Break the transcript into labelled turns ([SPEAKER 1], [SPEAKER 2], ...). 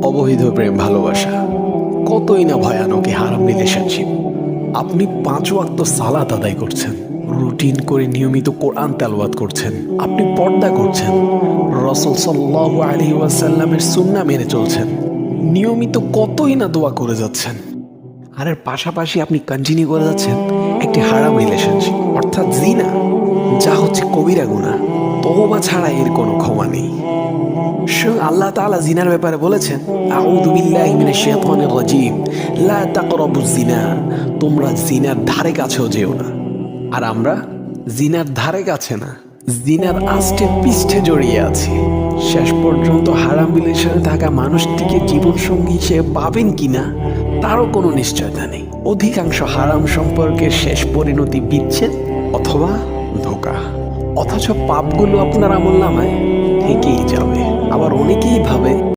[SPEAKER 1] অবৈধ প্রেম ভালোবাসা কতই না ভয়ানক এই হারাম রিলেশনশিপ। আপনি 5 ওয়াক্ত সালাত আদায় করছেন, রুটিন করে নিয়মিত কোরআন তেলাওয়াত করছেন, আপনি পর্দা করছেন, রাসূল সাল্লাল্লাহু আলাইহি ওয়াসাল্লামের সুন্নাহ মেনে চলছেন, নিয়মিত কতই না দোয়া করে যাচ্ছেন, আর এর পাশাপাশি আপনি কন্টিনিউ করে যাচ্ছেন একটি হারাম রিলেশনশিপ অর্থাৎ জিনা, যা হচ্ছে কবিরা গুনাহ। তওবা ছাড়া এর কোনো ক্ষমা নেই। স্বয়ং আল্লাহ তাআলা জিনার ব্যাপারে বলেছেন, আউযু বিল্লাহি মিনাশ শাইতানির রাজীম, লা তাকরাবুজ জিনা, তোমরা জিনার ধারে কাছেও যেও না। আর আমরা জিনার ধারে কাছে না, জিনার আষ্টে পৃষ্ঠে জড়িয়ে আছি। শেষ পর্যন্ত হারাম রিলেশনে থাকা মানুষটিকে জীবনসঙ্গী হিসেবে পাবেন কিনা তারও কোনো নিশ্চয়তা নেই। অধিকাংশ হারাম সম্পর্কের শেষ পরিণতি বিচ্ছেদ অথবা ধোঁকা, অথচ পাপগুলো আপনার আমলনামায় থেকেই যাবে। আবার অনেকেই ভাবে